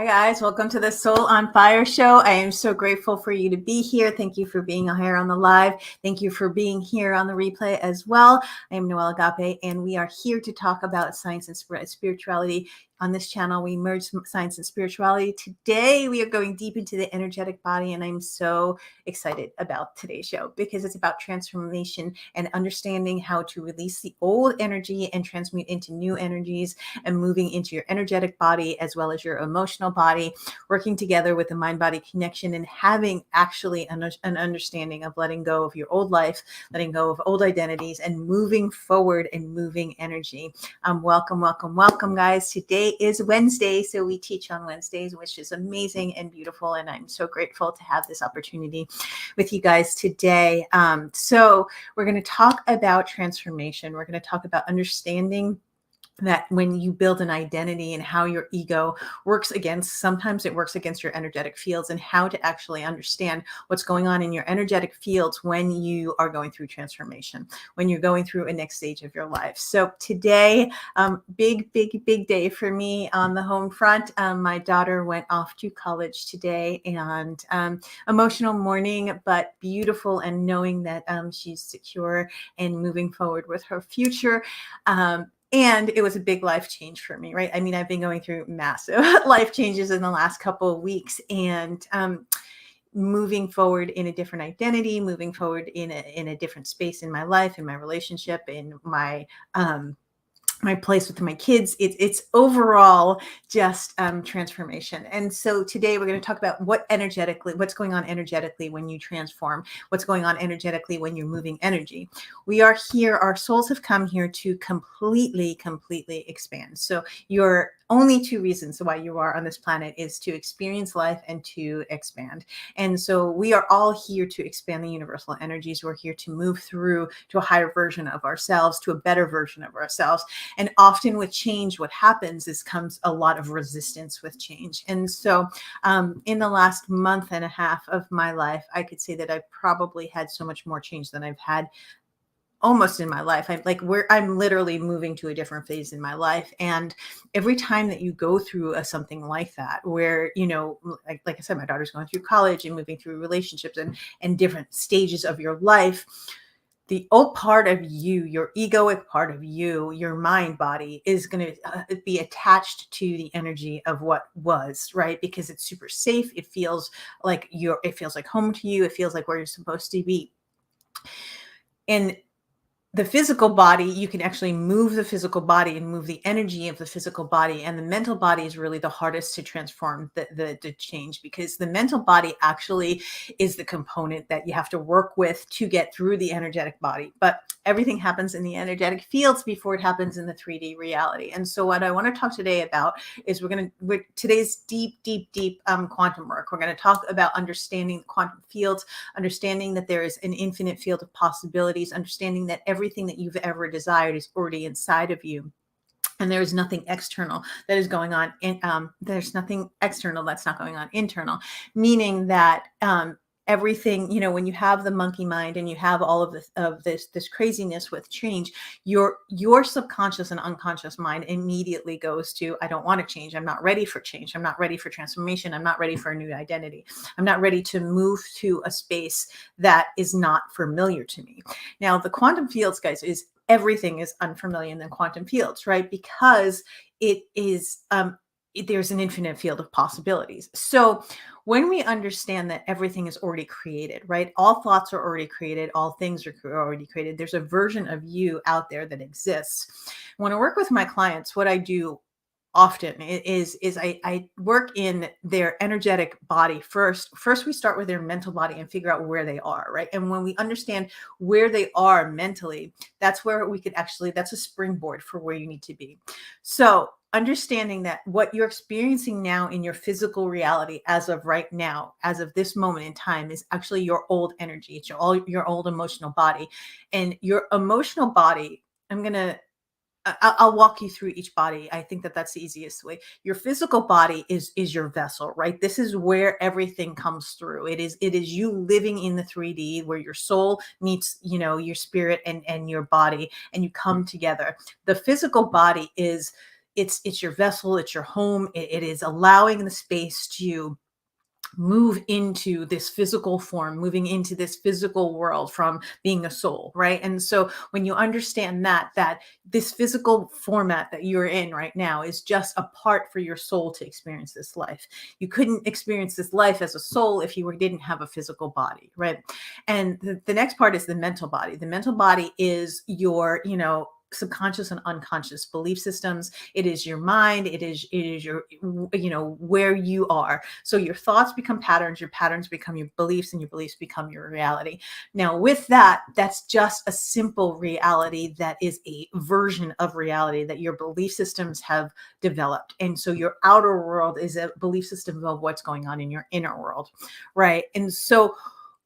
Hi guys, welcome to the Soul on Fire show. I am so grateful for you to be here. Thank you for being here on the live. Thank you for being here on the replay as well. I am Noelle Agape, and we are here to talk about science and spirituality. On this channel, we merge science and spirituality. Today, we are going deep into the energetic body, and I'm so excited about today's show because it's about transformation and understanding how to release the old energy and transmute into new energies and moving into your energetic body as well as your emotional body, working together with the mind-body connection and having actually an understanding of letting go of your old life, letting go of old identities, and moving forward and moving energy. Welcome, guys. Today is Wednesday, so we teach on Wednesdays, which is amazing and beautiful, and I'm so grateful to have this opportunity with you guys today. So we're going to talk about transformation. We're going to talk about understanding that when you build an identity and how your ego works against, sometimes it works against your energetic fields, and how to actually understand what's going on in your energetic fields when you are going through transformation, when you're going through a next stage of your life. So today, big day for me on the home front. My daughter went off to college today, and emotional morning, but beautiful, and knowing that she's secure and moving forward with her future. And it was a big life change for me, right? I mean, I've been going through massive life changes in the last couple of weeks, and moving forward in a different identity, moving forward in a different space in my life, in my relationship, in my my place with my kids. It's overall just transformation. And so today we're going to talk about what's going on energetically when you transform, what's going on energetically when you're moving energy. We are here, our souls have come here to completely expand. So your only two reasons why you are on this planet is to experience life and to expand. And so we are all here to expand the universal energies. We're here to move through to a higher version of ourselves, to a better version of ourselves. And often with change, what happens is comes a lot of resistance with change. And so in the last month and a half of my life, I could say that I've probably had so much more change than I've had almost in my life. I'm literally moving to a different phase in my life. And every time that you go through something like that, where, you know, like I said, my daughter's going through college and moving through relationships and different stages of your life, the old part of you, your egoic part of you, your mind body is going to be attached to the energy of what was, right? Because it's super safe. It feels like home to you. It feels like where you're supposed to be. And the physical body, you can actually move the physical body and move the energy of the physical body. And the mental body is really the hardest to transform, the change, because the mental body actually is the component that you have to work with to get through the energetic body. But everything happens in the energetic fields before it happens in the 3D reality. And so what I want to talk today about is today's deep quantum work. We're going to talk about understanding quantum fields, understanding that there is an infinite field of possibilities, understanding that everything that you've ever desired is already inside of you. And there is nothing external that is going on. There's nothing external that's not going on internal, meaning that everything, you know, when you have the monkey mind and you have all of this craziness with change, your subconscious and unconscious mind immediately goes to, I don't want to change. I'm not ready for change. I'm not ready for transformation. I'm not ready for a new identity. I'm not ready to move to a space that is not familiar to me. Now, the quantum fields, guys, everything is unfamiliar in the quantum fields, right? Because it is, there's an infinite field of possibilities. So when we understand that everything is already created, right? All thoughts are already created. All things are already created. There's a version of you out there that exists. When I work with my clients, what I do often is I work in their energetic body first. First, we start with their mental body and figure out where they are, right? And when we understand where they are mentally, that's where that's a springboard for where you need to be. So understanding that what you're experiencing now in your physical reality as of right now, as of this moment in time, is actually your old energy. It's your old emotional body. And your emotional body, I'll walk you through each body. I think that that's the easiest way. Your physical body is your vessel, right? This is where everything comes through. It is you living in the 3D where your soul meets, you know, your spirit and your body, and you come together. The physical body is it's your vessel, it's your home. It is allowing the space to move into this physical form, moving into this physical world from being a soul, right? And so when you understand that this physical format that you're in right now is just a part for your soul to experience this life. You couldn't experience this life as a soul if you didn't have a physical body, right? And the next part is the mental body. The mental body is your, subconscious and unconscious belief systems. It is your mind. It is your, where you are. So your thoughts become patterns, your patterns become your beliefs, and your beliefs become your reality. Now, with that, that's just a simple reality that is a version of reality that your belief systems have developed. And so your outer world is a belief system of what's going on in your inner world, right? And so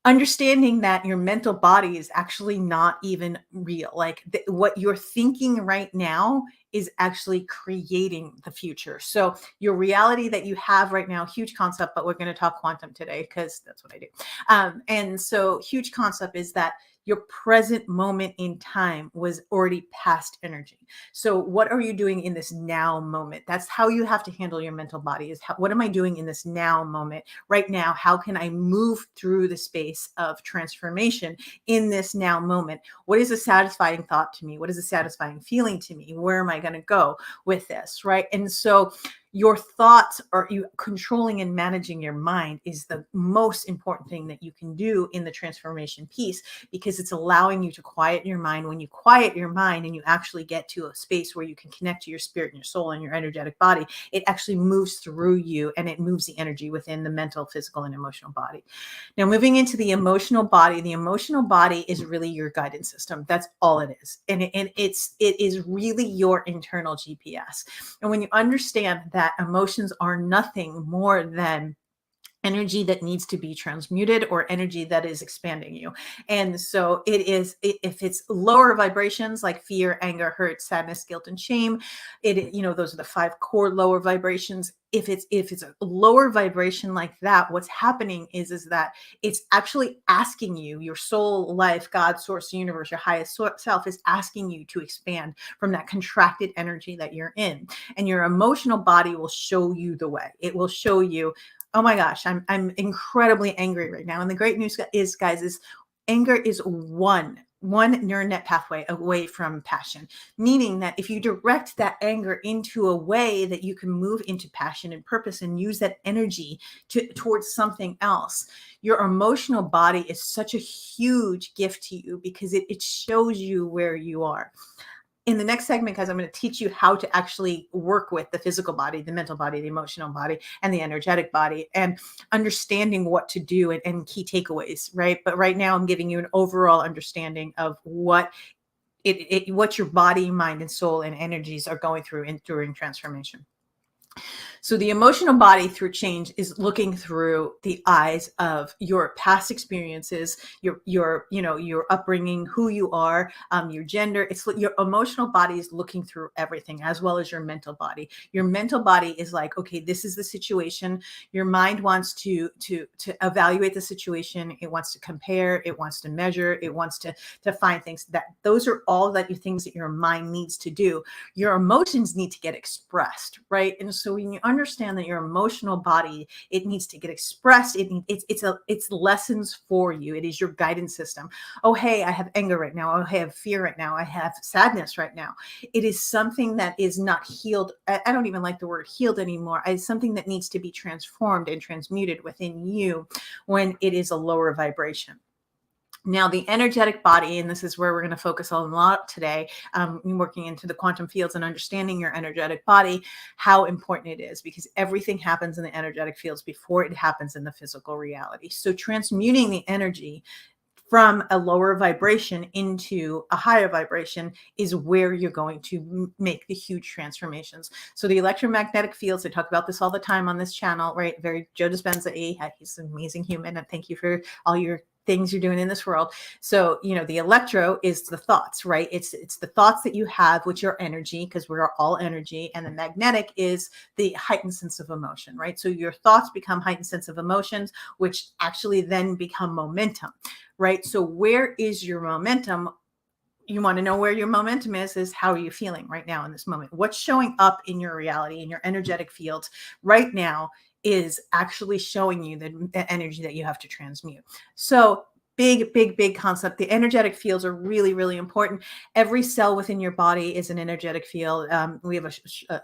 understanding that your mental body is actually not even real. Like what you're thinking right now is actually creating the future. So your reality that you have right now, huge concept, but we're going to talk quantum today because that's what I do. And so huge concept is that your present moment in time was already past energy. So what are you doing in this now moment? That's how you have to handle your mental body is what am I doing in this now moment? Right now, how can I move through the space of transformation in this now moment? What is a satisfying thought to me? What is a satisfying feeling to me? Where am I going to go with this, right? And so your thoughts are you controlling and managing your mind is the most important thing that you can do in the transformation piece, because it's allowing you to quiet your mind. When you quiet your mind and you actually get to a space where you can connect to your spirit and your soul and your energetic body, it actually moves through you and it moves the energy within the mental, physical, and emotional body. Now, moving into the emotional body is really your guidance system. That's all it is. And it is really your internal GPS. And when you understand that emotions are nothing more than energy that needs to be transmuted or energy that is expanding you. And so if it's lower vibrations like fear, anger, hurt, sadness, guilt, and shame, those are the 5 core lower vibrations. If it's a lower vibration like that, what's happening is that it's actually asking you, your soul, life, God, source, universe, your highest self is asking you to expand from that contracted energy that you're in. And your emotional body will show you the way. It will show you, oh my gosh, I'm incredibly angry right now. And the great news is, guys, is anger is one neural net pathway away from passion, meaning that if you direct that anger into a way that you can move into passion and purpose and use that energy towards something else, your emotional body is such a huge gift to you because it shows you where you are. In the next segment, guys, I'm going to teach you how to actually work with the physical body, the mental body, the emotional body, and the energetic body, and understanding what to do and key takeaways, right? But right now, I'm giving you an overall understanding of what your body, mind, and soul and energies are going through during transformation. So the emotional body through change is looking through the eyes of your past experiences, your upbringing, who you are, your gender. It's your emotional body is looking through everything, as well as your mental body. Your mental body is like, okay, this is the situation. Your mind wants to evaluate the situation. It wants to compare. It wants to measure. It wants to find things. Those are all things that your mind needs to do. Your emotions need to get expressed, right? And so when you understand that your emotional body, it needs to get expressed. It's lessons for you. It is your guidance system. Oh, hey, I have anger right now. Oh, hey, I have fear right now. I have sadness right now. It is something that is not healed. I don't even like the word healed anymore. It's something that needs to be transformed and transmuted within you when it is a lower vibration. Now, the energetic body, and this is where we're going to focus a lot today, working into the quantum fields and understanding your energetic body, how important it is, because everything happens in the energetic fields before it happens in the physical reality. So transmuting the energy from a lower vibration into a higher vibration is where you're going to make the huge transformations. So the electromagnetic fields, I talk about this all the time on this channel, right? Very Joe Dispenza, he's an amazing human, and thank you for all your things you're doing in this world. So, the electro is the thoughts, right? It's the thoughts that you have, which are energy, because we're all energy. And the magnetic is the heightened sense of emotion, right? So your thoughts become heightened sense of emotions, which actually then become momentum, right? So where is your momentum? you want to know where your momentum is how are you feeling right now in this moment? What's showing up in your reality, in your energetic fields right now is actually showing you the energy that you have to transmute. So big concept. The energetic fields are really, really important. Every cell within your body is an energetic field. We have a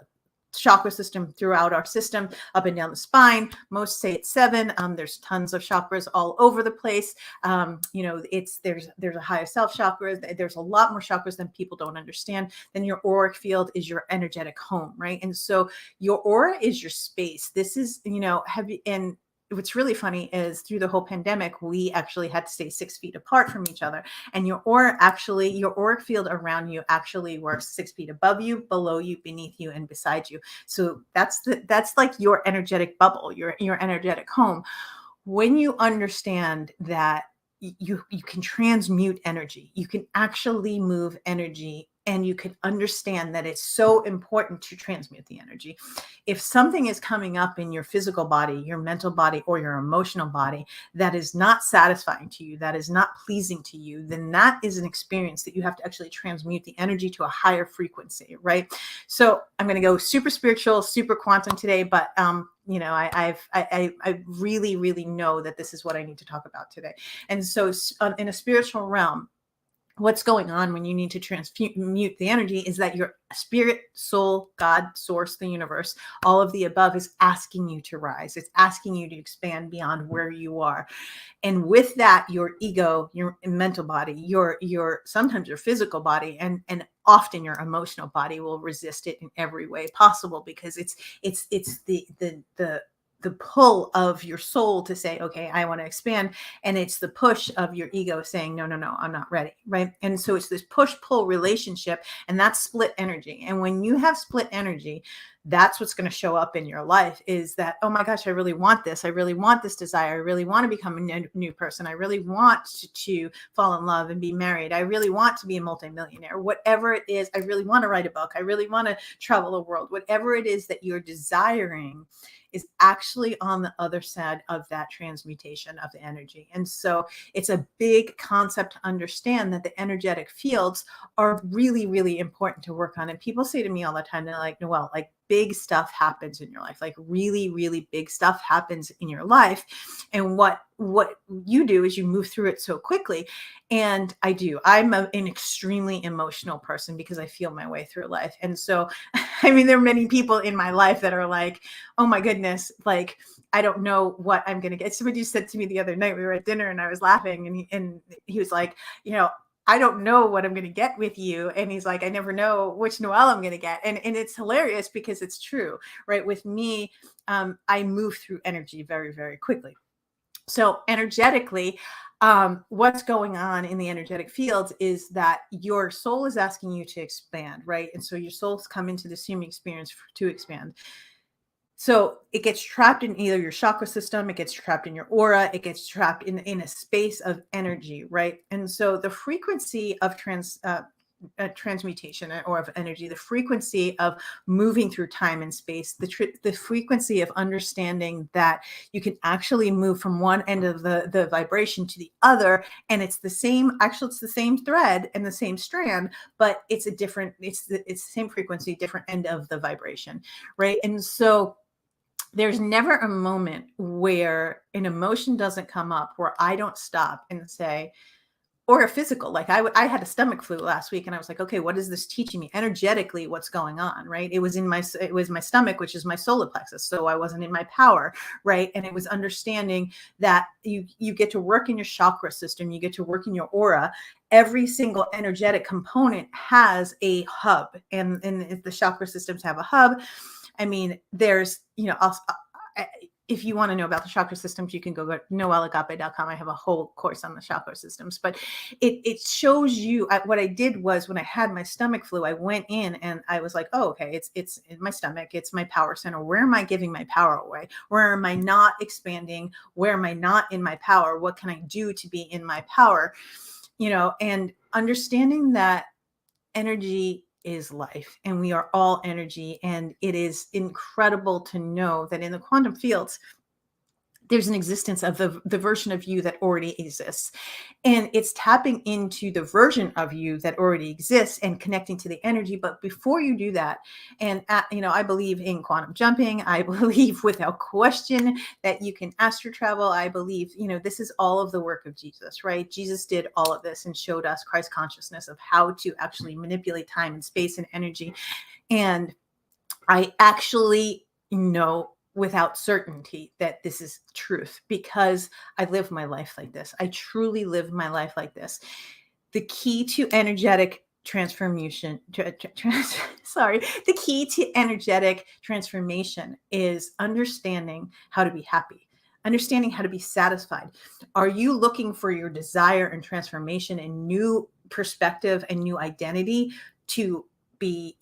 chakra system throughout our system, up and down the spine. Most say it's 7. There's tons of chakras all over the place. There's a higher self chakra. There's a lot more chakras than people don't understand. Then your auric field is your energetic home, right? And so your aura is your space. This is, heavy. And what's really funny is through the whole pandemic, we actually had to stay 6 feet apart from each other. And your auric field around you actually works 6 feet above you, below you, beneath you, and beside you. So that's like your energetic bubble, your energetic home. When you understand that you can transmute energy, you can actually move energy, and you can understand that it's so important to transmute the energy. If something is coming up in your physical body, your mental body, or your emotional body that is not satisfying to you, that is not pleasing to you, then that is an experience that you have to actually transmute the energy to a higher frequency, right? So I'm going to go super spiritual, super quantum today, but I really, really know that this is what I need to talk about today. And so in a spiritual realm, what's going on when you need to transmute the energy is that your spirit, soul, God, source, the universe, all of the above is asking you to rise. It's asking you to expand beyond where you are. And with that, your ego, your mental body, your sometimes your physical body, and often your emotional body will resist it in every way possible, because it's the pull of your soul to say, okay, I want to expand. And it's the push of your ego saying, no, I'm not ready. Right. And so it's this push-pull relationship, and that's split energy. And when you have split energy, that's what's going to show up in your life, is that, oh my gosh, I really want this. I really want this desire. I really want to become a new person. I really want to fall in love and be married. I really want to be a multimillionaire. Whatever it is, I really want to write a book. I really want to travel the world. Whatever it is that you're desiring is actually on the other side of that transmutation of the energy. And so it's a big concept to understand that the energetic fields are really, really important to work on. And people say to me all the time, they're like, Noelle, like, big stuff happens in your life, like really, really big stuff happens in your life. And what you do is you move through it so quickly. And I do. I'm an extremely emotional person because I feel my way through life. And so, I mean, there are many people in my life that are like, oh my goodness, like, I don't know what I'm going to get. Somebody just said to me the other night, we were at dinner and I was laughing, and he was like, I don't know what I'm going to get with you. And he's like, I never know which Noelle I'm going to get. And it's hilarious because it's true, right? With me, I move through energy very, very quickly. So energetically, what's going on in the energetic fields is that your soul is asking you to expand, right? And so your soul's come into this human experience to expand. So it gets trapped in either your chakra system, it gets trapped in your aura, it gets trapped in a space of energy, right? And so the frequency of transmutation or of energy, the frequency of moving through time and space, the frequency of understanding that you can actually move from one end of the vibration to the other, and it's the same thread and the same strand, but it's the same frequency, different end of the vibration, right? And so there's never a moment where an emotion doesn't come up where I don't stop and say, or a physical, like I had a stomach flu last week, and I was like, okay, what is this teaching me energetically? What's going on, right? It was my stomach, which is my solar plexus. So I wasn't in my power, right? And it was understanding that you get to work in your chakra system, you get to work in your aura. Every single energetic component has a hub, and the chakra systems have a hub. I mean, there's, if you want to know about the chakra systems, you can go to noelleagape.com. I have a whole course on the chakra systems, but it shows you. What I did was, when I had my stomach flu, I went in and I was like, oh, okay, it's in my stomach. It's my power center. Where am I giving my power away? Where am I not expanding? Where am I not in my power? What can I do to be in my power? And understanding that energy is life, and we are all energy. And it is incredible to know that in the quantum fields, there's an existence of the version of you that already exists. And it's tapping into the version of you that already exists and connecting to the energy. But before you do that, and I believe in quantum jumping. I believe without question that you can astral travel. I believe, this is all of the work of Jesus, right? Jesus did all of this and showed us Christ consciousness of how to actually manipulate time and space and energy. And I actually know without certainty that this is truth because I live my life like this. I truly live my life like this. The key to energetic transformation, the key to energetic transformation is understanding how to be happy, understanding how to be satisfied. Are you looking for your desire and transformation and new perspective and new identity to be,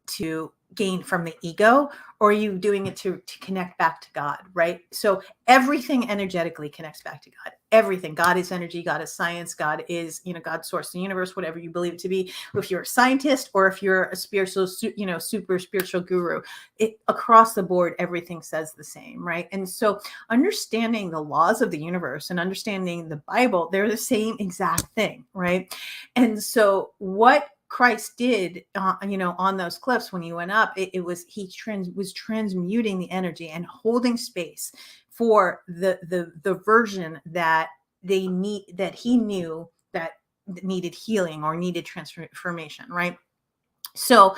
to gain from the ego, or are you doing it to connect back to God, right? So everything energetically connects back to God. Everything. God is energy. God is science. God is, God's source, the universe, whatever you believe it to be. If you're a scientist or if you're a spiritual, super spiritual guru, across the board, everything says the same, right? And so understanding the laws of the universe and understanding the Bible, they're the same exact thing, right? And so what Christ did, on those cliffs when he went up, he was transmuting the energy and holding space for the version that he knew that needed healing or needed transformation, right? So,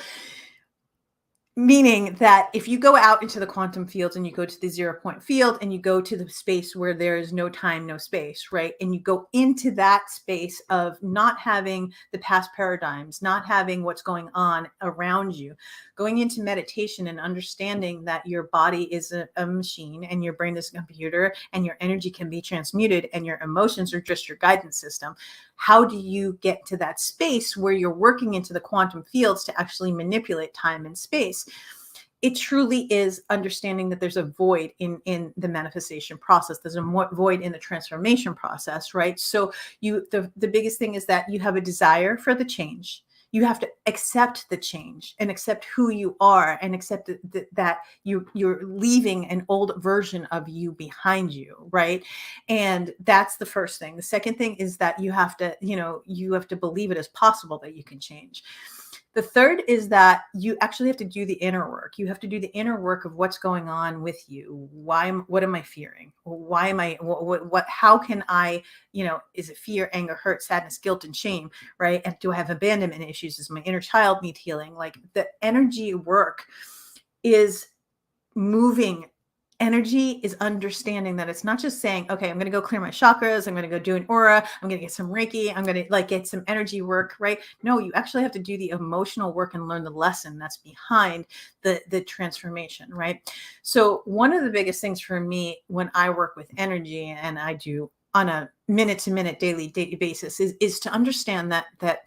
meaning that if you go out into the quantum fields and you go to the 0 point field and you go to the space where there is no time, no space, right? And you go into that space of not having the past paradigms, not having what's going on around you, going into meditation and understanding that your body is a machine and your brain is a computer and your energy can be transmuted and your emotions are just your guidance system. How do you get to that space where you're working into the quantum fields to actually manipulate time and space? It truly is understanding that there's a void in the manifestation process. There's a void in the transformation process, right? So the biggest thing is that you have a desire for the change. You have to accept the change and accept who you are and accept that you're leaving an old version of you behind you, right? And that's the first thing. The second thing is that you have to believe it is possible that you can change. The third is that you actually have to do the inner work. You have to do the inner work of what's going on with you. What am I fearing? Why am I, how can I, is it fear, anger, hurt, sadness, guilt, and shame, right? And do I have abandonment issues? Does my inner child need healing? Like the energy work is moving. Energy is understanding that it's not just saying, okay, I'm going to go clear my chakras. I'm going to go do an aura. I'm going to get some Reiki. I'm going to get some energy work, right? No, you actually have to do the emotional work and learn the lesson that's behind the transformation, right? So one of the biggest things for me when I work with energy, and I do on a minute-to-minute daily basis, is to understand that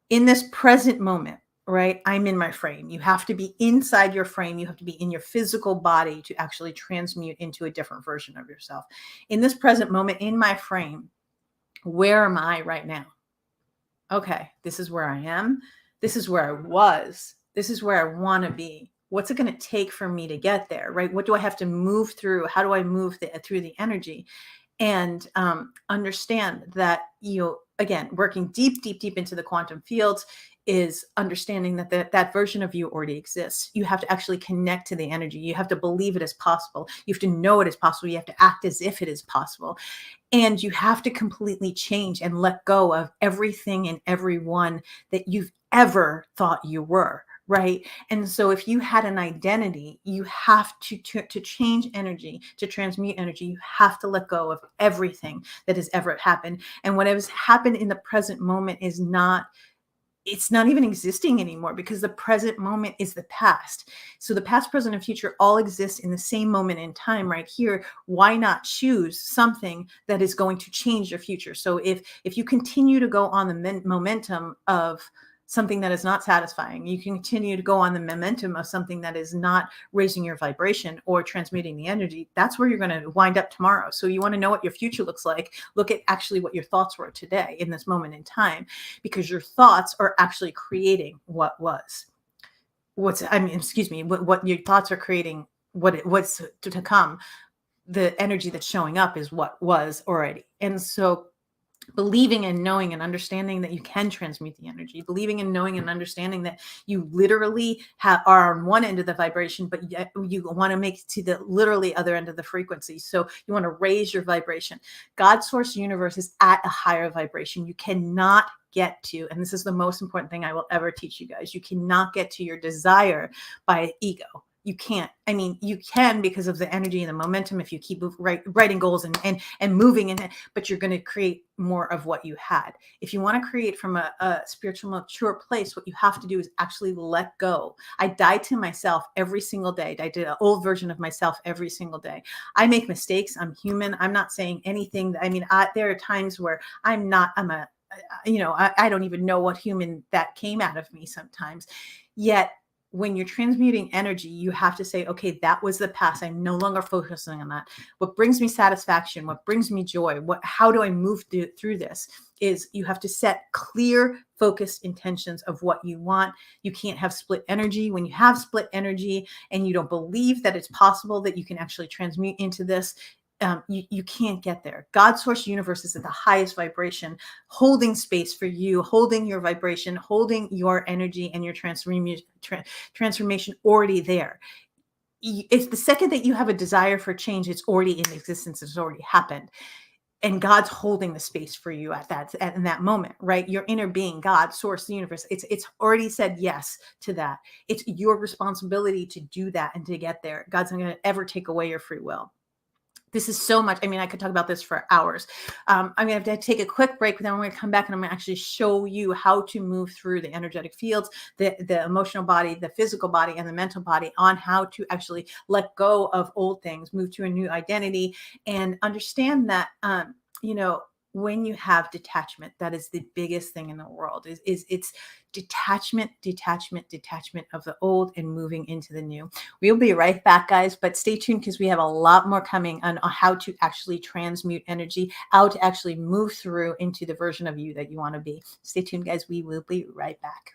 in this present moment, right? I'm in my frame. You have to be inside your frame. You have to be in your physical body to actually transmute into a different version of yourself. In this present moment, in my frame, where am I right now? Okay, this is where I am. This is where I was. This is where I want to be. What's it going to take for me to get there, right? What do I have to move through? How do I move through the energy? And understand that, again, working deep into the quantum fields is understanding that that version of you already exists. You have to actually connect to the energy. You have to believe it is possible. You have to know it is possible. You have to act as if it is possible. And you have to completely change and let go of everything and everyone that you've ever thought you were. Right. And so if you had an identity, you have to change energy, to transmute energy. You have to let go of everything that has ever happened. And what has happened in the present moment it's not even existing anymore, because the present moment is the past. So the past, present, and future all exist in the same moment in time right here. Why not choose something that is going to change your future? So if you continue to go on the momentum of something that is not satisfying, you can continue to go on the momentum of something that is not raising your vibration or transmuting the energy, that's where you're going to wind up tomorrow. So you want to know what your future looks like, look at actually what your thoughts were today in this moment in time, because your thoughts are actually creating what your thoughts are creating what's to come. the energy that's showing up is what was already. And so believing and knowing and understanding that you can transmute the energy, believing and knowing and understanding that you literally are on one end of the vibration, but you want to make it to the literally other end of the frequency. So you want to raise your vibration. God, source, universe is at a higher vibration. You cannot get to, and this is the most important thing I will ever teach you guys, you cannot get to your desire by ego. You can't. I mean, you can because of the energy and the momentum if you keep writing goals and moving, but you're going to create more of what you had. If you want to create from a spiritual, mature place, what you have to do is actually let go. I die to myself every single day. I did an old version of myself every single day. I make mistakes. I'm human. I'm not saying anything. I mean, there are times where I don't even know what human that came out of me sometimes. Yet, when you're transmuting energy, you have to say, okay, that was the past. I'm no longer focusing on that. What brings me satisfaction, what brings me joy, how do I move through this, is you have to set clear, focused intentions of what you want. You can't have split energy. When you have split energy and you don't believe that it's possible that you can actually transmute into this, you can't get there. God, source, universe is at the highest vibration, holding space for you, holding your vibration, holding your energy and your transformation already there. It's the second that you have a desire for change, it's already in existence. It's already happened. And God's holding the space for you in that moment, right? Your inner being, God, source, the universe, it's already said yes to that. It's your responsibility to do that and to get there. God's not going to ever take away your free will. This is so much. I mean, I could talk about this for hours. I'm going to have to take a quick break, but then I'm going to come back and I'm going to actually show you how to move through the energetic fields, the emotional body, the physical body, and the mental body, on how to actually let go of old things, move to a new identity, and understand that, when you have detachment, that is the biggest thing in the world. It's detachment of the old and moving into the new. We'll be right back, guys, but stay tuned because we have a lot more coming on how to actually transmute energy, how to actually move through into the version of you that you want to be. Stay tuned, guys. We will be right back.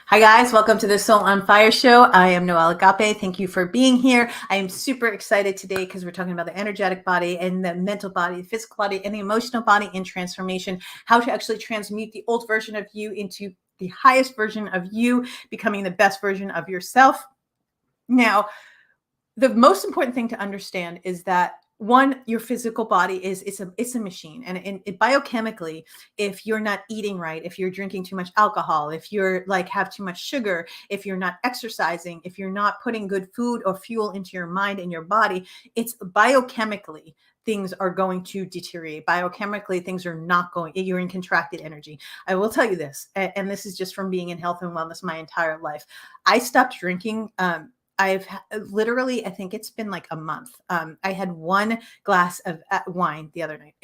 Hi guys, welcome to the Soul on Fire show. I am Noelle Agape. Thank you for being here. I am super excited today because we're talking about the energetic body and the mental body, the physical body, and the emotional body in transformation, how to actually transmute the old version of you into the highest version of you, becoming the best version of yourself. Now, the most important thing to understand is that one, your physical body it's a machine, and biochemically, if you're not eating right, if you're drinking too much alcohol, if you're have too much sugar, if you're not exercising, if you're not putting good food or fuel into your mind and your body, it's biochemically things are going to deteriorate. Biochemically, things are not going, you're in contracted energy. I will tell you this, and this is just from being in health and wellness my entire life. I stopped drinking. I've literally, I think it's been like a month. I had one glass of wine the other night.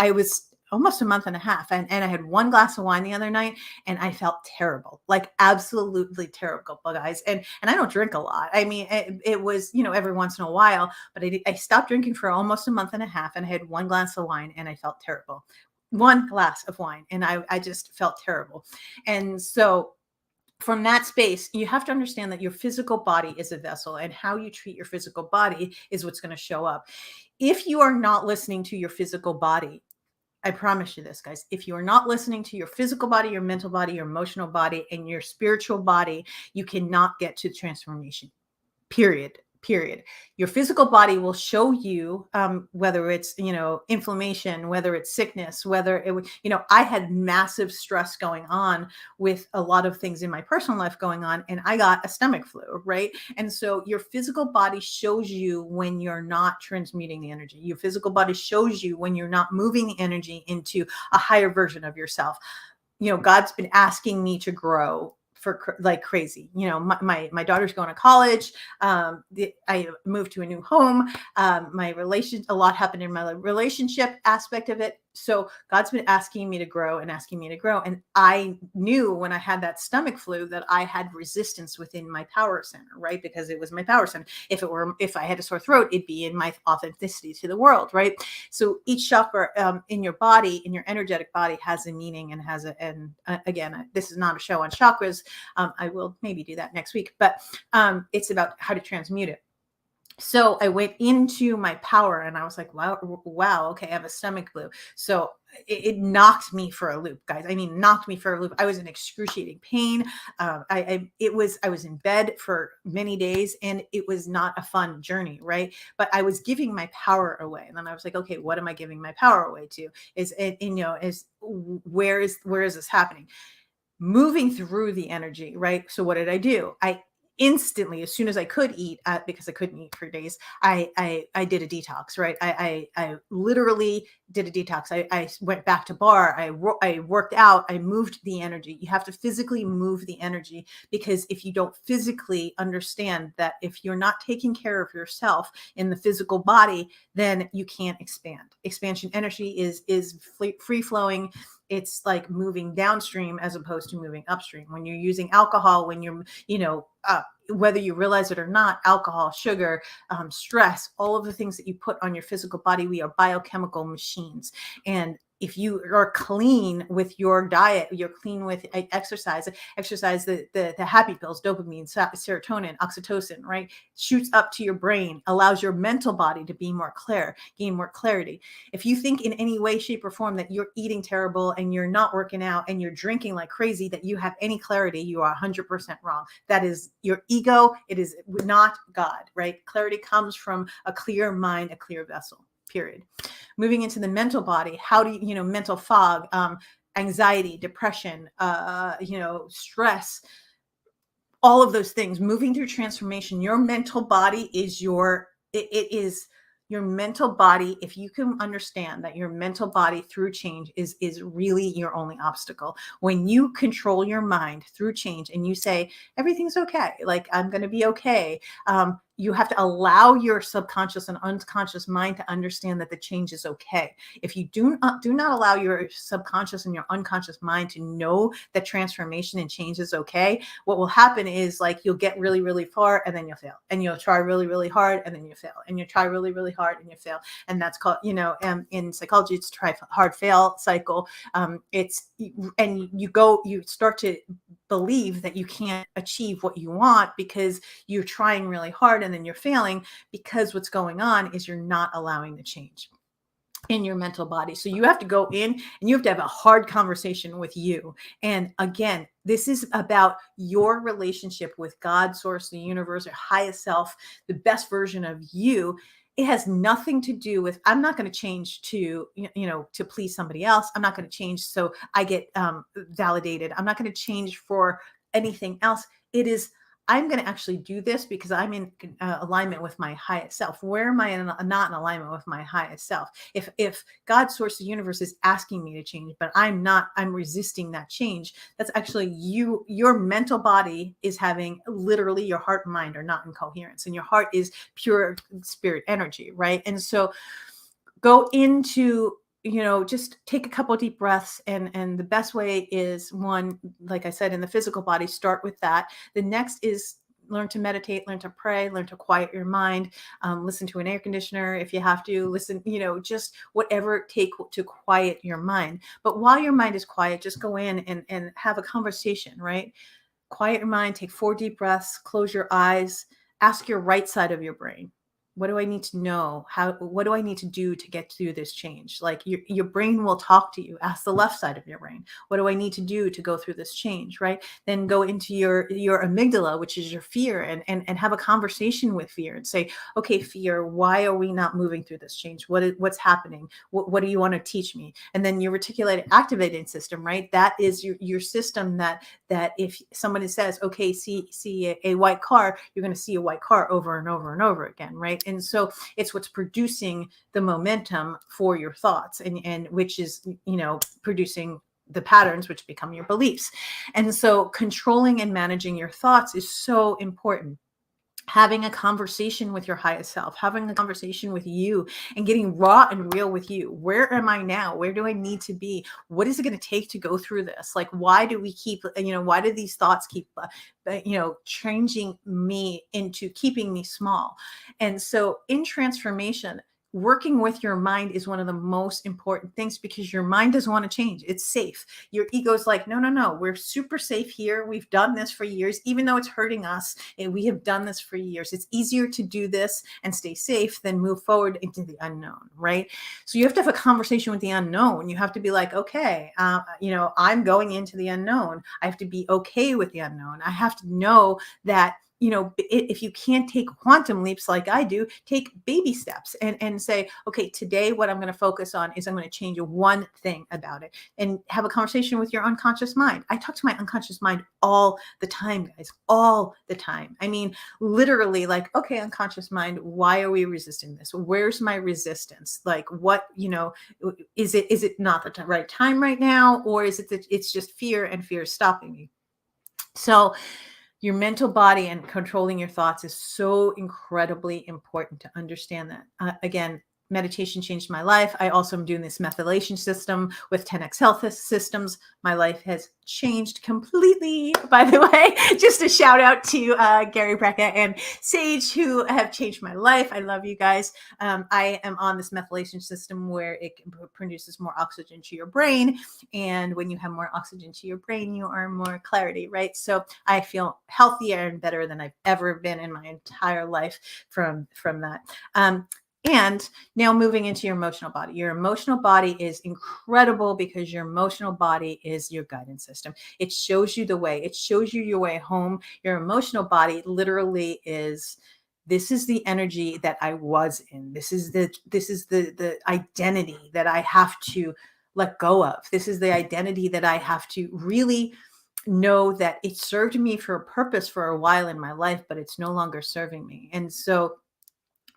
I was almost a month and a half. And I had one glass of wine the other night and I felt terrible, like absolutely terrible, guys. And I don't drink a lot. I mean, it was, every once in a while, but I stopped drinking for almost a month and a half and I had one glass of wine and I felt terrible. One glass of wine. And I just felt terrible. And so from that space, you have to understand that your physical body is a vessel, and how you treat your physical body is what's going to show up. If you are not listening to your physical body, I promise you this, guys, if you are not listening to your physical body, your mental body, your emotional body, and your spiritual body, you cannot get to transformation. Period. Your physical body will show you whether it's, inflammation, whether it's sickness, whether it, I had massive stress going on with a lot of things in my personal life going on, and I got a stomach flu, right? And so your physical body shows you when you're not transmuting the energy. Your physical body shows you when you're not moving the energy into a higher version of yourself. God's been asking me to grow like crazy. My daughter's going to college. I moved to a new home. A lot happened in my relationship aspect of it. So God's been asking me to grow and asking me to grow. And I knew when I had that stomach flu that I had resistance within my power center, right? Because it was my power center. If I had a sore throat, it'd be in my authenticity to the world, right? So each chakra in your body, in your energetic body, has a meaning and again, this is not a show on chakras. I will maybe do that next week, but it's about how to transmute it. So I went into my power and I was like, wow, okay, I have a stomach flu. So it knocked me for a loop, guys. I mean, knocked me for a loop. I was in excruciating pain. I was in bed for many days and it was not a fun journey, right? But I was giving my power away. And then I was like, okay, what am I giving my power away to? Where is this happening? Moving through the energy, right? So what did I do? I instantly, as soon as I could eat, because I couldn't eat for days, I did a detox, right? I literally did a detox. I went back to bar. I worked out. I moved the energy. You have to physically move the energy, because if you don't physically understand that, if you're not taking care of yourself in the physical body, then you can't expand. Expansion energy is free flowing. It's like moving downstream as opposed to moving upstream. When you're using alcohol, when you're, whether you realize it or not, alcohol, sugar, stress, all of the things that you put on your physical body, we are biochemical machines. And if you are clean with your diet, you're clean with exercise the happy pills, dopamine, serotonin, oxytocin, right? Shoots up to your brain, allows your mental body to be more clear, gain more clarity. If you think in any way, shape, or form that you're eating terrible and you're not working out and you're drinking like crazy, that you have any clarity, you are 100% wrong. That is your ego. It is not God, right? Clarity comes from a clear mind, a clear vessel, period. Moving into the mental body, how do you, mental fog, anxiety, depression, stress, all of those things, moving through transformation. Your mental body is it is your mental body. If you can understand that your mental body through change is really your only obstacle. When you control your mind through change and you say, everything's okay, like I'm going to be okay. You have to allow your subconscious and unconscious mind to understand that the change is okay. If you do not allow your subconscious and your unconscious mind to know that transformation and change is okay, what will happen is, like, you'll get really, really far and then you'll fail, and you'll try really, really hard and then you fail, and you try really, really hard and you fail. And that's called, in psychology, it's try hard fail cycle. You start to believe that you can't achieve what you want because you're trying really hard and then you're failing, because what's going on is you're not allowing the change in your mental body. So you have to go in and you have to have a hard conversation with you. And again, this is about your relationship with God, source, the universe, or highest self, the best version of you. It has nothing to do with, I'm not going to change to please somebody else. I'm not going to change so I get validated. I'm not going to change for anything else. It is, I'm going to actually do this because I'm in alignment with my highest self. Where am I not in alignment with my highest self? If God, source, the universe is asking me to change, but I'm resisting that change, that's actually your mental body is having, literally, your heart and mind are not in coherence, and your heart is pure spirit energy, right? And so go into, just take a couple of deep breaths. And the best way is, one, like I said, in the physical body, start with that. The next is learn to meditate, learn to pray, learn to quiet your mind, listen to an air conditioner if you have to, listen, just whatever it takes to quiet your mind. But while your mind is quiet, just go in and have a conversation, right? Quiet your mind, take 4 deep breaths, close your eyes, ask your right side of your brain, what do I need to know? What do I need to do to get through this change? Like, your brain will talk to you. Ask the left side of your brain, what do I need to do to go through this change, right? Then go into your amygdala, which is your fear, and have a conversation with fear and say, okay, fear, why are we not moving through this change? What's happening? What do you want to teach me? And then your reticulated activating system, right? That is your system that if somebody says, okay, see a white car, you're going to see a white car over and over and over again, right? And so it's what's producing the momentum for your thoughts, and which is, producing the patterns, which become your beliefs. And so controlling and managing your thoughts is so important. Having a conversation with your highest self, having a conversation with you, and getting raw and real with you. Where am I now? Where do I need to be? What is it going to take to go through this? Like, why do we keep, why do these thoughts keep, changing me into keeping me small? And so in transformation, working with your mind is one of the most important things, because your mind doesn't want to change. It's safe. Your ego's like, no, no, no, we're super safe here. We've done this for years, even though it's hurting us. And we have done this for years. It's easier to do this and stay safe than move forward into the unknown, right? So you have to have a conversation with the unknown. You have to be like, okay, I'm going into the unknown. I have to be okay with the unknown. I have to know that, if you can't take quantum leaps like I do, take baby steps and say, okay, today what I'm going to focus on is I'm going to change one thing about it, and have a conversation with your unconscious mind. I talk to my unconscious mind all the time, guys, all the time. I mean, literally, like, okay, unconscious mind, why are we resisting this? Where's my resistance? Like, what, is it not the right time right now? Or is it that it's just fear, and fear is stopping me? So your mental body and controlling your thoughts is so incredibly important to understand that. Again, meditation changed my life. I also am doing this methylation system with 10x Health Systems. My life has changed completely, by the way. Just a shout out to Gary Brecka and Sage, who have changed my life. I love you guys. I am on this methylation system where it produces more oxygen to your brain. And when you have more oxygen to your brain, you earn more clarity, right? So I feel healthier and better than I've ever been in my entire life from that. And now moving into your emotional body. Your emotional body is incredible, because your emotional body is your guidance system. It shows you the way. It shows you your way home. Your emotional body literally is, this is the energy that I was in. This is the identity that I have to let go of. This is the identity that I have to really know that it served me for a purpose for a while in my life, but it's no longer serving me. And so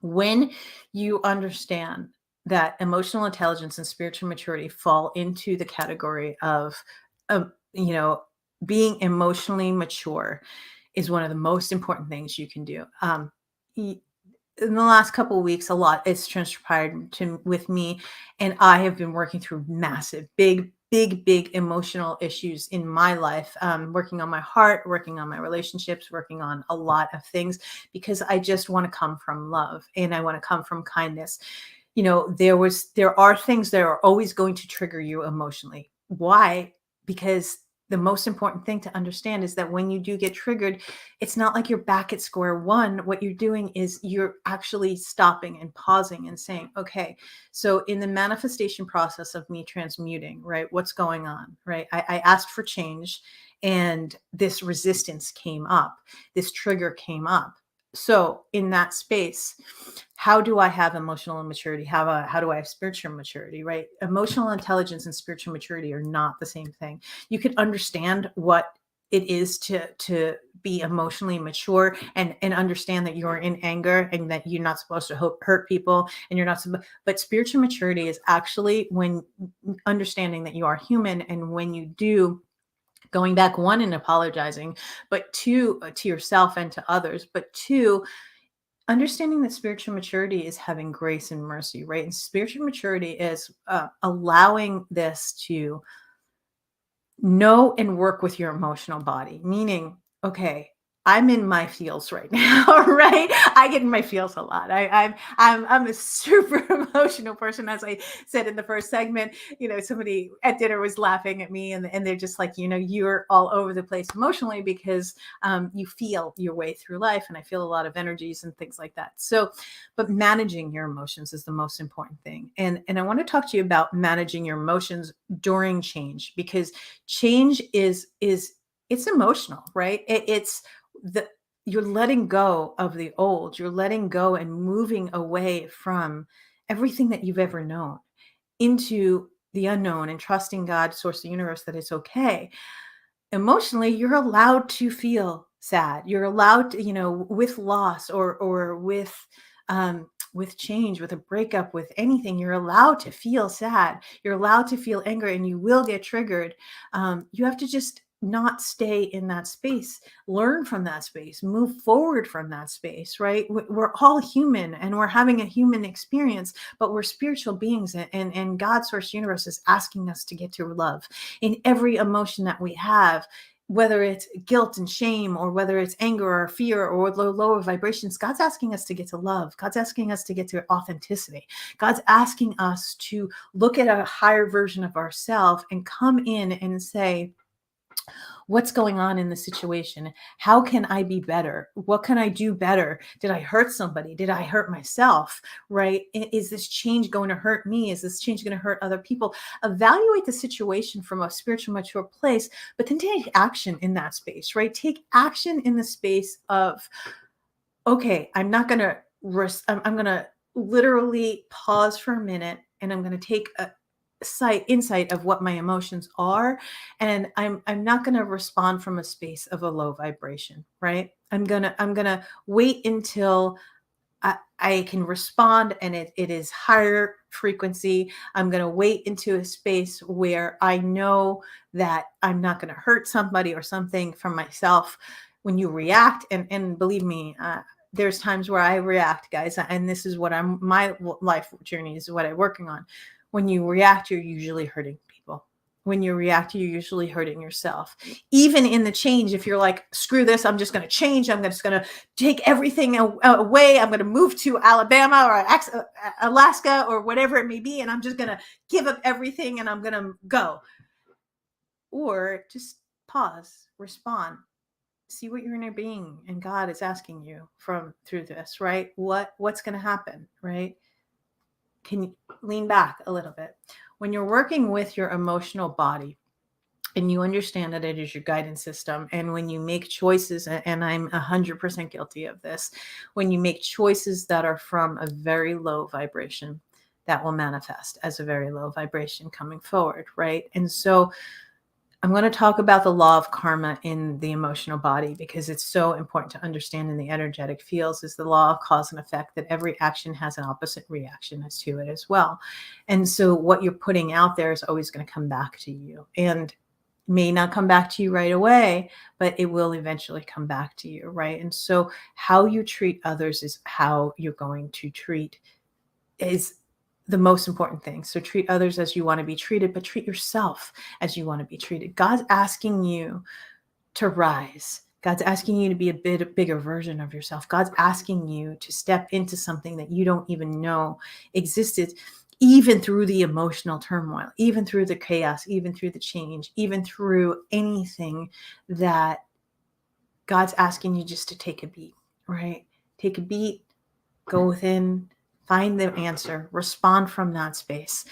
when you understand that emotional intelligence and spiritual maturity fall into the category of, being emotionally mature is one of the most important things you can do. In the last couple of weeks, a lot has transpired with me, and I have been working through massive, big emotional issues in my life, working on my heart, working on my relationships, working on a lot of things, because I just want to come from love, and I want to come from kindness. There are things that are always going to trigger you emotionally. Why? Because the most important thing to understand is that when you do get triggered, it's not like you're back at square one. What you're doing is you're actually stopping and pausing and saying, okay, so in the manifestation process of me transmuting, right, what's going on, right? I asked for change, and this resistance came up, this trigger came up. So in that space, how do I have emotional maturity? How do I have spiritual maturity, right? Emotional intelligence and spiritual maturity are not the same thing. You can understand what it is to be emotionally mature, and understand that you're in anger, and that you're not supposed to hurt people, and you're not but spiritual maturity is actually when understanding that you are human, and when you do, going back, one, and apologizing, but two, to yourself and to others, but two, understanding that spiritual maturity is having grace and mercy, right? And spiritual maturity is allowing this to know and work with your emotional body, meaning, okay, I'm in my feels right now, right? I get in my feels a lot. I'm a super emotional person, as I said in the first segment. Somebody at dinner was laughing at me, and they're just like, you're all over the place emotionally, because you feel your way through life, and I feel a lot of energies and things like that. So, but managing your emotions is the most important thing, and I want to talk to you about managing your emotions during change, because change is it's emotional, right? You're letting go of the old. You're letting go and moving away from everything that you've ever known into the unknown, and trusting God, source, the universe, that it's okay. Emotionally, you're allowed to feel sad. You're allowed to, with loss, or with with change, with a breakup, with anything. You're allowed to feel sad. You're allowed to feel angry, and you will get triggered. You have to just not stay in that space. Learn from that space. Move forward from that space, right? We're all human, and we're having a human experience, but we're spiritual beings, and God's source universe is asking us to get to love in every emotion that we have, whether it's guilt and shame, or whether it's anger or fear or lower vibrations. God's asking us to get to love. God's asking us to get to authenticity. God's asking us to look at a higher version of ourselves and come in and say, what's going on in the situation? How can I be better? What can I do better? Did I hurt somebody? Did I hurt myself? Right? Is this change going to hurt me? Is this change going to hurt other people? Evaluate the situation from a spiritual mature place, but then take action in that space, right? Take action in the space of, okay, I'm not going to I'm going to literally pause for a minute, and I'm going to take a insight of what my emotions are, and I'm not going to respond from a space of a low vibration, right? I'm going to wait until I can respond, and it is higher frequency. I'm going to wait into a space where I know that I'm not going to hurt somebody or something from myself. When you react, and believe me, there's times where I react, guys, and this is what my life journey is what I'm working on. When you react, you're usually hurting people. When you react, you're usually hurting yourself. Even in the change, if you're like, screw this, I'm just going to change. I'm just going to take everything away. I'm going to move to Alabama or Alaska or whatever it may be, and I'm just going to give up everything, and I'm going to go. Or just pause, respond, see what your inner being and God is asking you through this, right? What's going to happen, right? Can you lean back a little bit? When you're working with your emotional body, and you understand that it is your guidance system, and when you make choices, and I'm 100% guilty of this, when you make choices that are from a very low vibration, that will manifest as a very low vibration coming forward, right? And so I'm going to talk about the law of karma in the emotional body, because it's so important to understand in the energetic fields. Is the law of cause and effect, that every action has an opposite reaction as to it as well. And so what you're putting out there is always going to come back to you, and may not come back to you right away, but it will eventually come back to you, right? And so how you treat others is how you're going to treat, is the most important thing. So treat others as you want to be treated, but treat yourself as you want to be treated. God's asking you to rise. God's asking you to be a bigger version of yourself. God's asking you to step into something that you don't even know existed, even through the emotional turmoil, even through the chaos, even through the change, even through anything, that God's asking you just to take a beat, right? Take a beat, go within, find the answer, respond from that space,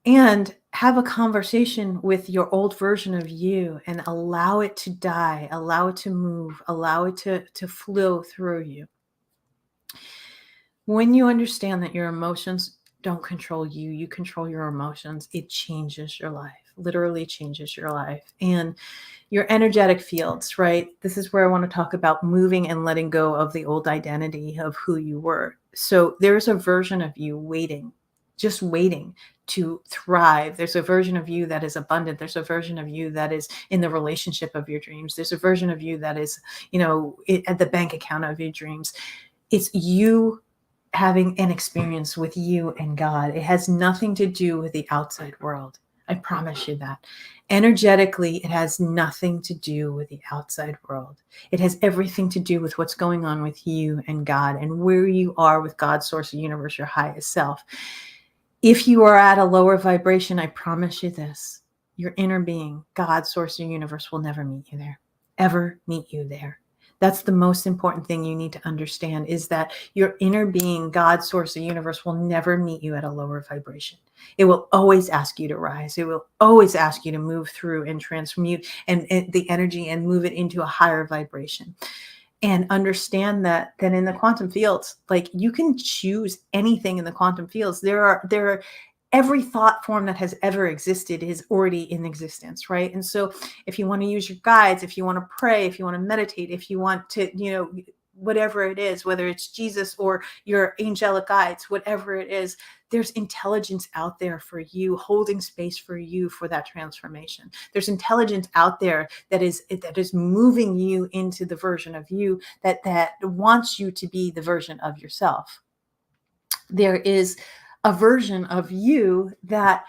and have a conversation with your old version of you, and allow it to die, allow it to move, allow it to flow through you. When you understand that your emotions don't control you, you control your emotions, it changes your life, literally changes your life. And your energetic fields, right? This is where I want to talk about moving and letting go of the old identity of who you were. So there's a version of you waiting, just waiting to thrive. There's a version of you that is abundant. There's a version of you that is in the relationship of your dreams. There's a version of you that is, at the bank account of your dreams. It's you having an experience with you and God. It has nothing to do with the outside world. I promise you that. Energetically, it has nothing to do with the outside world. It has everything to do with what's going on with you and God, and where you are with God's source of universe, your highest self. If you are at a lower vibration, I promise you this, your inner being, God's source of universe, will never meet you there, ever meet you there. That's the most important thing you need to understand, is that your inner being, God's source of universe, will never meet you at a lower vibration. It will always ask you to rise. It will always ask you to move through and transmute and the energy and move it into a higher vibration. And understand that in the quantum fields, like, you can choose anything in the quantum fields. There are every thought form that has ever existed is already in existence, right? And so if you want to use your guides, if you want to pray, if you want to meditate, if you want to, whatever it is, whether it's Jesus or your angelic guides, whatever it is, there's intelligence out there for you, holding space for you for that transformation. There's intelligence out there that is moving you into the version of you that wants you to be the version of yourself. There is a version of you that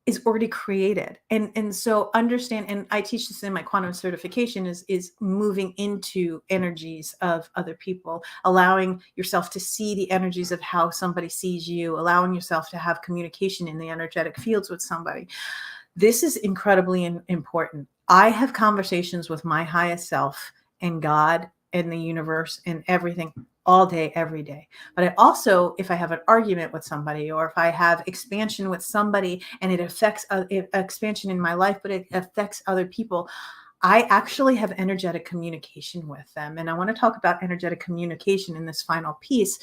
is already created. And so understand, and I teach this in my quantum certification, is moving into energies of other people, allowing yourself to see the energies of how somebody sees you, allowing yourself to have communication in the energetic fields with somebody. This is incredibly important. I have conversations with my highest self and God and the universe and everything all day, every day. But I also, if I have an argument with somebody, or if I have expansion with somebody and it affects expansion in my life, but it affects other people, I actually have energetic communication with them. And I want to talk about energetic communication in this final piece,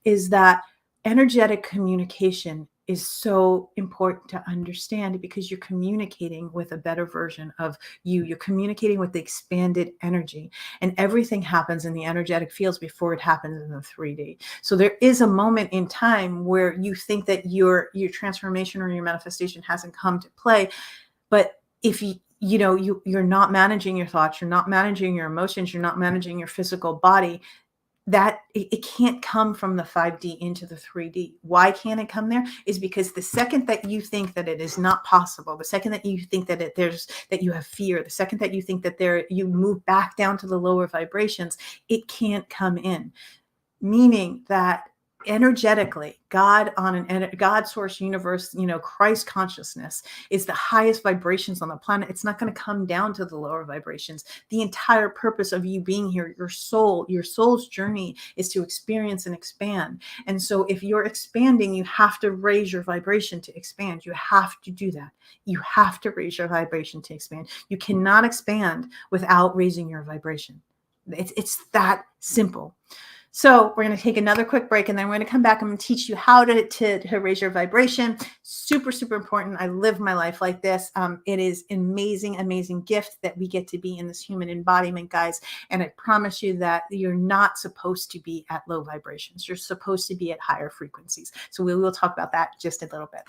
is that energetic communication is so important to understand, because you're communicating with a better version of you. You're communicating with the expanded energy, and everything happens in the energetic fields before it happens in the 3D. So there is a moment in time where you think that your transformation or your manifestation hasn't come to play. But if you're not managing your thoughts, you're not managing your emotions, you're not managing your physical body, that it can't come from the 5D into the 3D. Why can't it come there? Is because the second that you think that it is not possible, the second that you think that that you have fear, the second that you think that you move back down to the lower vibrations, it can't come in. Meaning that energetically, God source universe, Christ consciousness is the highest vibrations on the planet. It's not going to come down to the lower vibrations. The entire purpose of you being here, your soul's journey is to experience and expand. And so if you're expanding, you have to raise your vibration to expand. You have to do that. You have to raise your vibration to expand. You cannot expand without raising your vibration. It's that simple. So we're going to take another quick break, and then we're going to come back and teach you how to raise your vibration. Super, super important. I live my life like this. It is an amazing, amazing gift that we get to be in this human embodiment, guys. And I promise you that you're not supposed to be at low vibrations. You're supposed to be at higher frequencies. So we will talk about that just a little bit.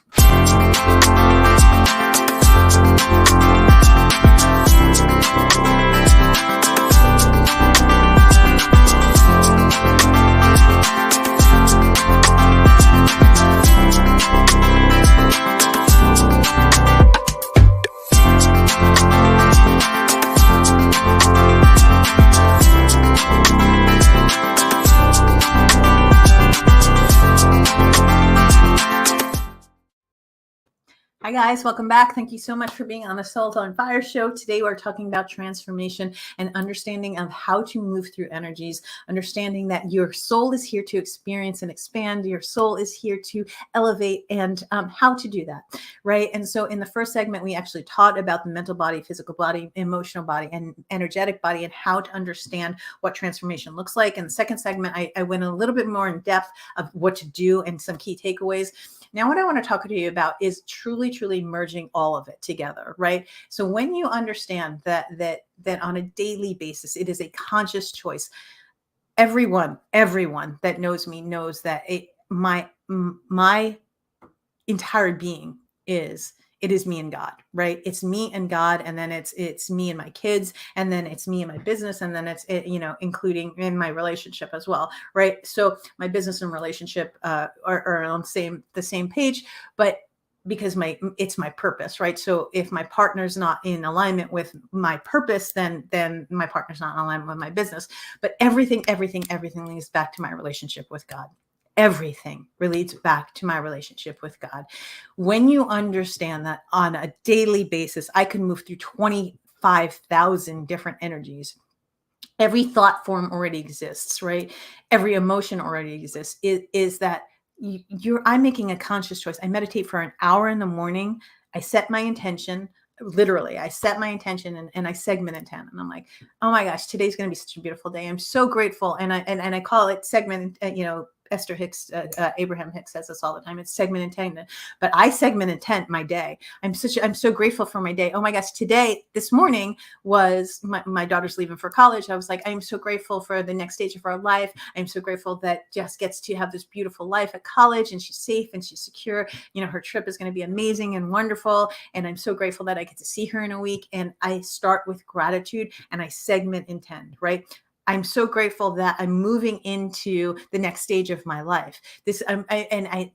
Hi guys, welcome back. Thank you so much for being on the Soul on Fire show. Today we're talking about transformation and understanding of how to move through energies, understanding that your soul is here to experience and expand. Your soul is here to elevate, and how to do that, right? And so in the first segment, we actually taught about the mental body, physical body, emotional body, and energetic body, and how to understand what transformation looks like. In the second segment, I went a little bit more in depth of what to do and some key takeaways. Now, what I want to talk to you about is truly merging all of it together, right? So when you understand that on a daily basis, it is a conscious choice. Everyone that knows me knows that my entire being is me and God, right? It's me and God, and then it's me and my kids, and then it's me and my business, and then it's including in my relationship as well, right? So my business and relationship are on the same page, but because it's my purpose, right? So if my partner's not in alignment with my purpose, then my partner's not in alignment with my business. But everything leads back to my relationship with God. Everything relates back to my relationship with God. When you understand that on a daily basis, I can move through 25,000 different energies. Every thought form already exists, right? Every emotion already exists. Is that I'm making a conscious choice. I meditate for an hour in the morning. I set my intention. Literally, I set my intention and I segment it 10. And I'm like, oh my gosh, today's going to be such a beautiful day. I'm so grateful. And I call it segment, Esther Hicks, Abraham Hicks says this all the time. It's segment intent, but I segment intent my day. I'm so grateful for my day. Oh my gosh, this morning was my daughter's leaving for college. I was like, I'm so grateful for the next stage of our life. I'm so grateful that Jess gets to have this beautiful life at college, and she's safe and she's secure. Her trip is going to be amazing and wonderful. And I'm so grateful that I get to see her in a week. And I start with gratitude and I segment intend, right? I'm so grateful that I'm moving into the next stage of my life. I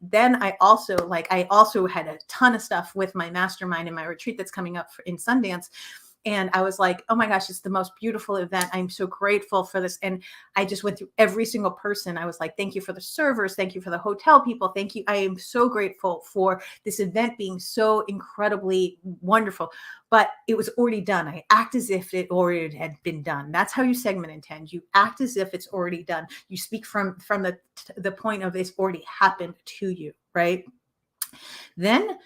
also had a ton of stuff with my mastermind and my retreat that's coming up in Sundance. And I was like, oh my gosh, it's the most beautiful event. I'm so grateful for this. And I just went through every single person. I was like, thank you for the servers. Thank you for the hotel people. Thank you. I am so grateful for this event being so incredibly wonderful. But it was already done. I act as if it already had been done. That's how you segment intend. You act as if it's already done. You speak from the point of it's already happened to you, right? Then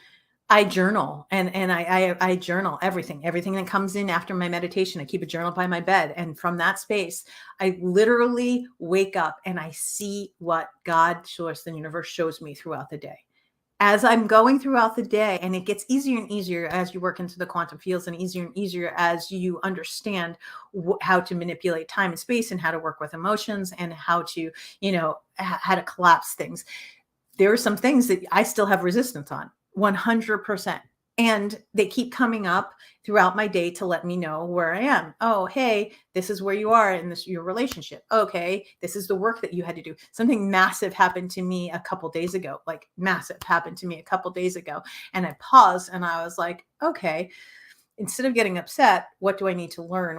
I journal and I journal everything that comes in after my meditation. I keep a journal by my bed. And from that space, I literally wake up and I see what God, source, the universe shows me throughout the day. As I'm going throughout the day, and it gets easier and easier as you work into the quantum fields, and easier as you understand how to manipulate time and space and how to work with emotions and how to, how to collapse things. There are some things that I still have resistance on 100%. And they keep coming up throughout my day to let me know where I am. Oh, hey, this is where you are in your relationship. Okay, this is the work that you had to do. Something massive happened to me a couple days ago, And I paused and I was like, okay, instead of getting upset, what do I need to learn?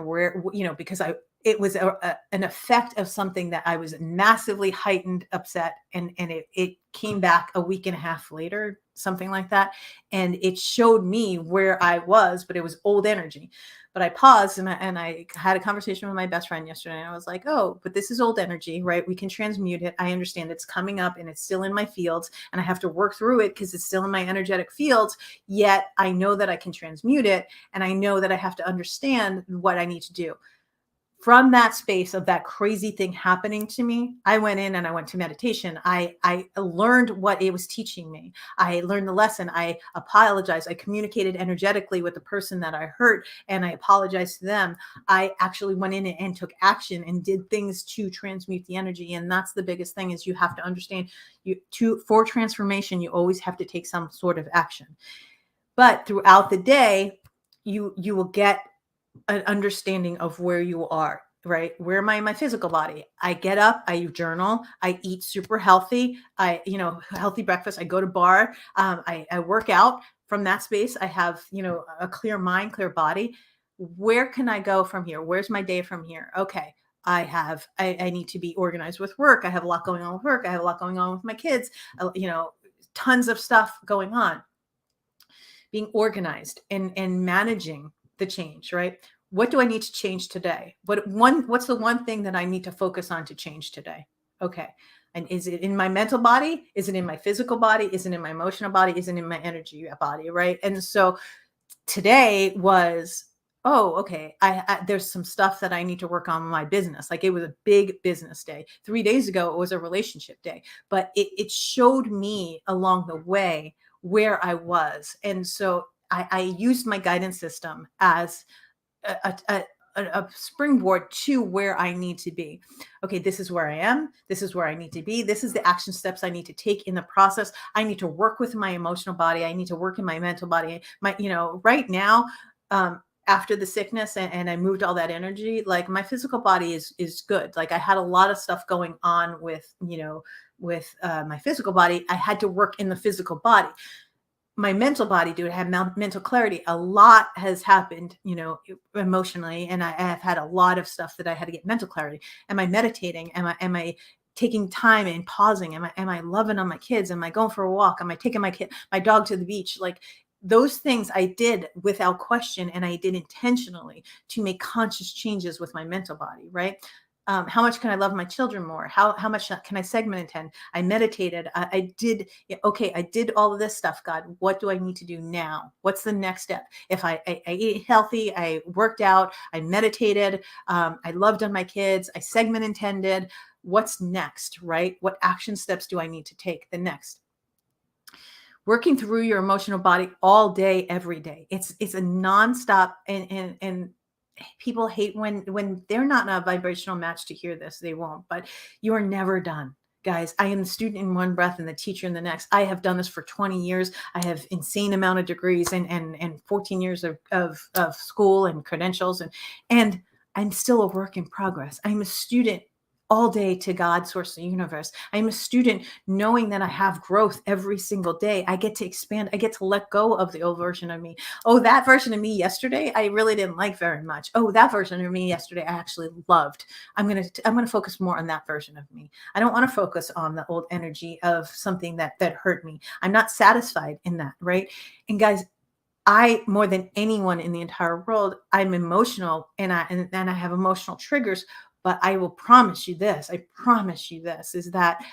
Because it was an effect of something that I was massively heightened upset. And it came back a week and a half later, something like that. And it showed me where I was, but it was old energy. But I paused and I had a conversation with my best friend yesterday. And I was like, oh, but this is old energy, right? We can transmute it. I understand it's coming up and it's still in my fields and I have to work through it because it's still in my energetic fields. Yet I know that I can transmute it. And I know that I have to understand what I need to do. From that space of that crazy thing happening to me, I went in and I went to meditation. I learned what it was teaching me. I learned the lesson. I apologized. I communicated energetically with the person that I hurt and I apologized to them. I actually went in and took action and did things to transmute the energy. And that's the biggest thing is you have to understand for transformation, you always have to take some sort of action. But throughout the day, you will get an understanding of where you are, right? Where am I in my physical body? I get up, I journal, I eat super healthy, healthy breakfast. I go to bar, I work out. From that space, I have, a clear mind, clear body. Where can I go from here? Where's my day from here? Okay. I need to be organized with work. I have a lot going on with work. I have a lot going on with my kids, tons of stuff going on. Being organized and managing the change, right? What do I need to change today? What's the one thing that I need to focus on to change today? Okay. And is it in my mental body? Is it in my physical body? Is it in my emotional body? Is it in my energy body? Right. And so today was, oh, okay. There's some stuff that I need to work on in my business. Like it was a big business day. 3 days ago, it was a relationship day, but it showed me along the way where I was. And so I used my guidance system as a springboard to where I need to be. Okay, this is where I am. This is where I need to be. This is the action steps I need to take in the process. I need to work with my emotional body. I need to work in my mental body. Right now, after the sickness and I moved all that energy, like my physical body is good. Like I had a lot of stuff going on with my physical body. I had to work in the physical body. My mental body, I have mental clarity. A lot has happened, emotionally. And I have had a lot of stuff that I had to get mental clarity. Am I meditating? Am I taking time and pausing? Am I loving on my kids? Am I going for a walk? Am I taking my dog to the beach? Like those things I did without question. And I did intentionally to make conscious changes with my mental body. Right. How much can I love my children more? How much can I segment intend? I meditated. I did all of this stuff, God. What do I need to do now? What's the next step? If I ate healthy, I worked out, I meditated, I loved on my kids, I segment intended. what's next, right? What action steps do I need to take the next? Working through your emotional body all day, every day. It's a nonstop, and people hate when they're not in a vibrational match to hear this. They won't, but you are never done. Guys, I am the student in one breath and the teacher in the next. I have done this for 20 years. I have insane amount of degrees and 14 years of school and credentials, and I'm still a work in progress. I'm a student all day to God, source of the universe. I'm a student knowing that I have growth every single day. I get to expand. I get to let go of the old version of me. Oh, that version of me yesterday, I really didn't like very much. Oh, that version of me yesterday, I actually loved. I'm going to focus more on that version of me. I don't want to focus on the old energy of something that hurt me. I'm not satisfied in that, right? And guys, I, more than anyone in the entire world, I'm emotional, and I have emotional triggers, but I will promise you this, I promise you this, is that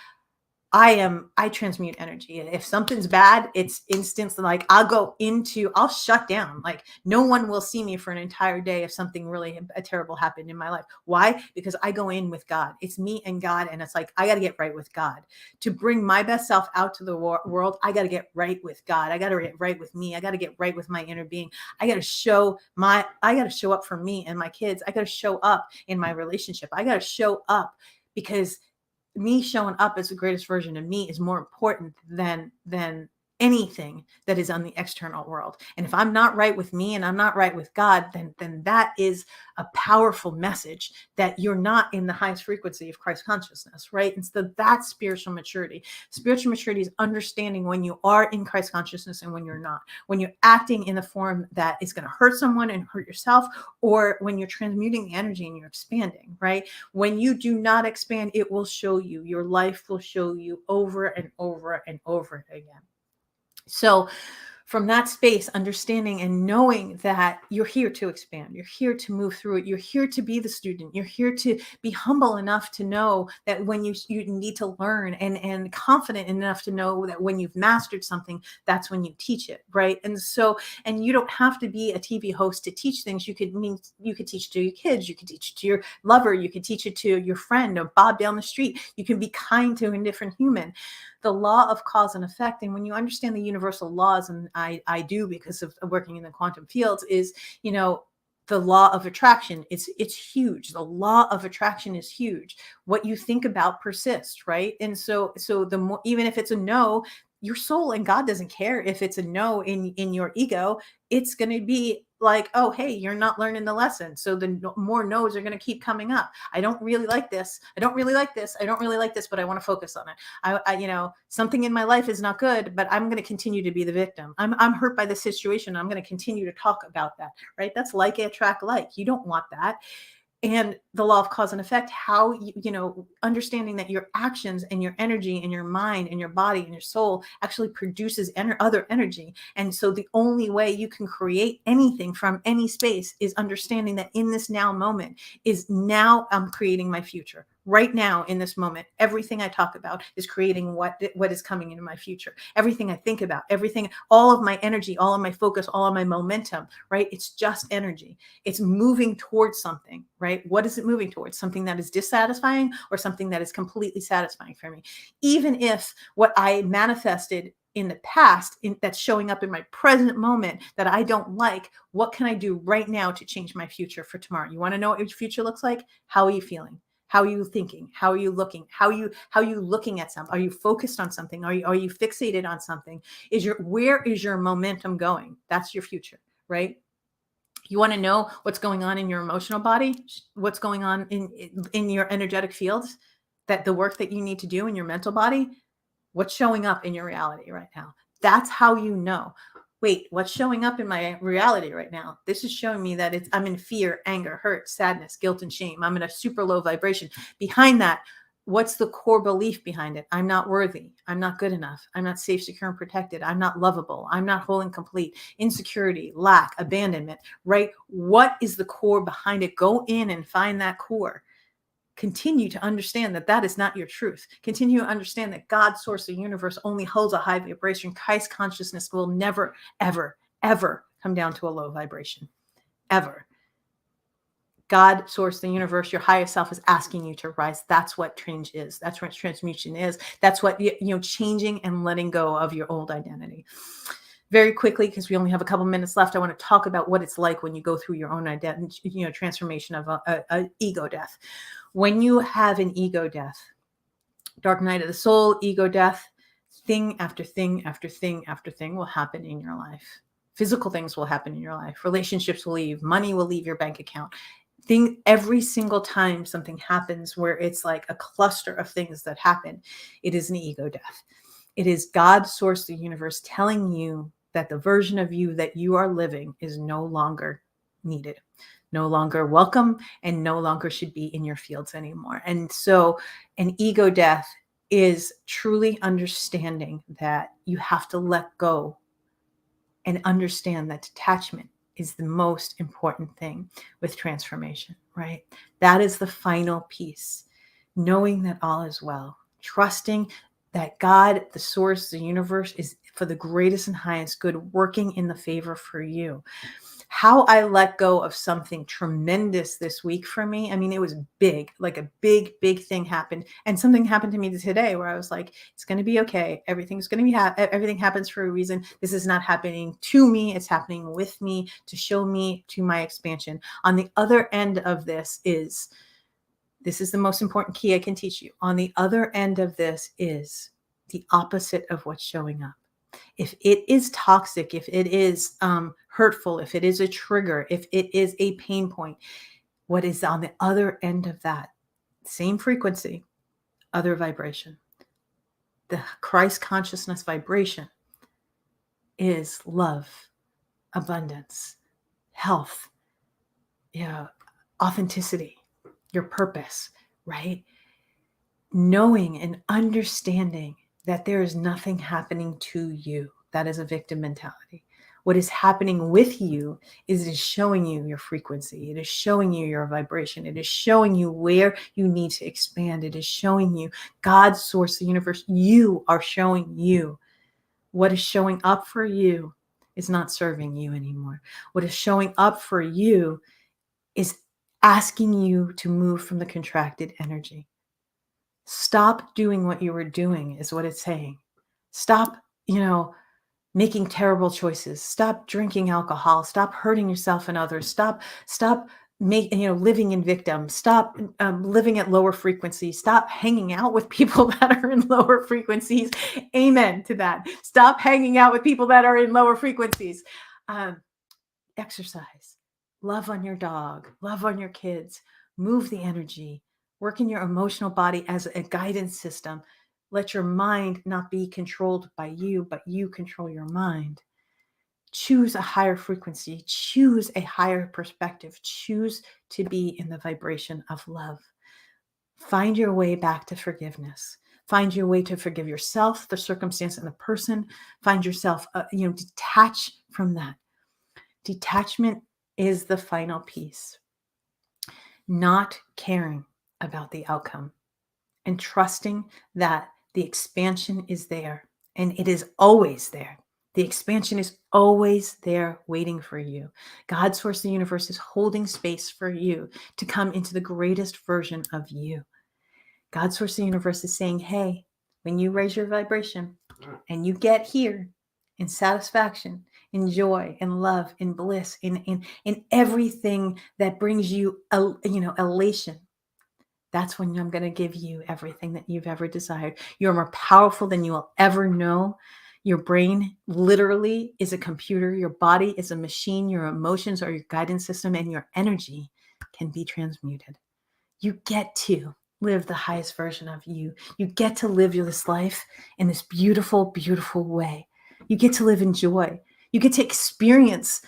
I transmute energy. If something's bad, it's instantly like I'll shut down. Like no one will see me for an entire day if something really terrible happened in my life. Why? Because I go in with God. It's me and God. And it's like, I got to get right with God to bring my best self out to the world. I got to get right with God. I got to get right with me. I got to get right with my inner being. I got to show up for me and my kids. I got to show up in my relationship. I got to show up because me showing up as the greatest version of me is more important than anything that is on the external world. And if I'm not right with me and I'm not right with God, then that is a powerful message that you're not in the highest frequency of Christ consciousness, right? And so that's spiritual maturity. Spiritual maturity is understanding when you are in Christ consciousness and when you're not. When you're acting in the form that is going to hurt someone and hurt yourself, or when you're transmuting the energy and you're expanding, right? When you do not expand, it will show you. Your life will show you over and over and over again. So from that space, understanding and knowing that you're here to expand, you're here to move through it, you're here to be the student, you're here to be humble enough to know that when you need to learn, and confident enough to know that when you've mastered something, that's when you teach it, right? And so, and you don't have to be a TV host to teach things. You could teach it to your kids, you could teach it to your lover, you could teach it to your friend or Bob down the street. You can be kind to a different human. The law of cause and effect, and when you understand the universal laws, and I do because of working in the quantum fields, is, the law of attraction. It's huge. The law of attraction is huge. What you think about persists, right? And so the more, even if it's a no, your soul and God doesn't care if it's a no in your ego. It's going to be like, oh, hey, you're not learning the lesson. So the more no's are going to keep coming up. I don't really like this. I don't really like this. I don't really like this, but I want to focus on it. I something in my life is not good, but I'm going to continue to be the victim. I'm hurt by the situation. I'm going to continue to talk about that, right? That's like attract like. You don't want that. And the law of cause and effect, how understanding that your actions and your energy and your mind and your body and your soul actually produces other energy. And so the only way you can create anything from any space is understanding that in this now moment is now I'm creating my future. Right now, in this moment, everything I talk about is creating what is coming into my future. Everything I think about, everything, all of my energy, all of my focus, all of my momentum, right? It's just energy. It's moving towards something, right? What is it moving towards? Something that is dissatisfying or something that is completely satisfying for me? Even if what I manifested in the past that's showing up in my present moment that I don't like, what can I do right now to change my future for tomorrow? You want to know what your future looks like? How are you feeling? How are you thinking? How are you looking? How are you looking at something? Are you focused on something? Are you fixated on something? Where is your momentum going? That's your future, right? You want to know what's going on in your emotional body, what's going on in your energetic fields, that the work that you need to do in your mental body, what's showing up in your reality right now. That's how you know. Wait, what's showing up in my reality right now? This is showing me that I'm in fear, anger, hurt, sadness, guilt, and shame. I'm in a super low vibration. Behind that, what's the core belief behind it? I'm not worthy. I'm not good enough. I'm not safe, secure, and protected. I'm not lovable. I'm not whole and complete. Insecurity, lack, abandonment, right? What is the core behind it? Go in and find that core. Continue to understand that is not your truth. Continue to understand that God, source, the universe, only holds a high vibration. Christ consciousness will never, ever, ever come down to a low vibration. Ever. God, source, the universe, your highest self is asking you to rise. That's what change is. That's what transmutation is. That's what, changing and letting go of your old identity. Very quickly, because we only have a couple minutes left, I want to talk about what it's like when you go through your own identity, transformation of a ego death. When you have an ego death, dark night of the soul, ego death, thing after thing after thing after thing will happen in your life. Physical things will happen in your life. Relationships will leave. Money will leave your bank account. Every single time something happens where it's like a cluster of things that happen, it is an ego death. It is God, source, the universe telling you that the version of you that you are living is no longer needed, no longer welcome, and no longer should be in your fields anymore. And so an ego death is truly understanding that you have to let go and understand that detachment is the most important thing with transformation, right? That is the final piece. Knowing that all is well, trusting that God, the source, the universe is for the greatest and highest good, working in the favor for you. How I let go of something tremendous this week for me. I mean, it was big, like a big, big thing happened. And something happened to me today where I was like, it's going to be okay. Everything's going to be, everything happens for a reason. This is not happening to me. It's happening with me to show me to my expansion. On the other end of this is the most important key I can teach you. On the other end of this is the opposite of what's showing up. If it is toxic, if it is hurtful, if it is a trigger, if it is a pain point, what is on the other end of that? Same frequency, other vibration. The Christ consciousness vibration is love, abundance, health, authenticity, your purpose, right? Knowing and understanding that there is nothing happening to you. That is a victim mentality. What is happening with you is it is showing you your frequency. It is showing you your vibration. It is showing you where you need to expand. It is showing you God's source, the universe. You are showing you. What is showing up for you is not serving you anymore. What is showing up for you is asking you to move from the contracted energy. Stop doing what you were doing is what it's saying. Stop, making terrible choices. Stop drinking alcohol. Stop hurting yourself and others. Stop living in victim. Stop living at lower frequencies. Stop hanging out with people that are in lower frequencies. Amen to that. Stop hanging out with people that are in lower frequencies. Exercise. Love on your dog. Love on your kids. Move the energy. Work in your emotional body as a guidance system. Let your mind not be controlled by you, but you control your mind. Choose a higher frequency. Choose a higher perspective. Choose to be in the vibration of love. Find your way back to forgiveness. Find your way to forgive yourself, the circumstance, and the person. Find yourself, detach from that. Detachment is the final piece. Not caring about the outcome and trusting that the expansion is there, and it is always there. The expansion is always there waiting for you. God, source, the universe is holding space for you to come into the greatest version of you. God, source, the universe is saying, hey, when you raise your vibration and you get here in satisfaction, in joy, in love, in bliss, in everything that brings you, elation, that's when I'm going to give you everything that you've ever desired. You're more powerful than you will ever know. Your brain literally is a computer. Your body is a machine. Your emotions are your guidance system, and your energy can be transmuted. You get to live the highest version of you. You get to live this life in this beautiful, beautiful way. You get to live in joy. You get to experience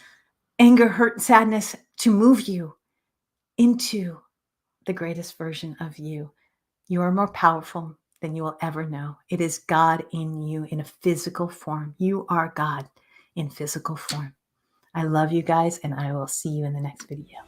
anger, hurt, sadness to move you into the greatest version of you. You are more powerful than you will ever know. It is God in you in a physical form. You are God in physical form. I love you guys, and I will see you in the next video.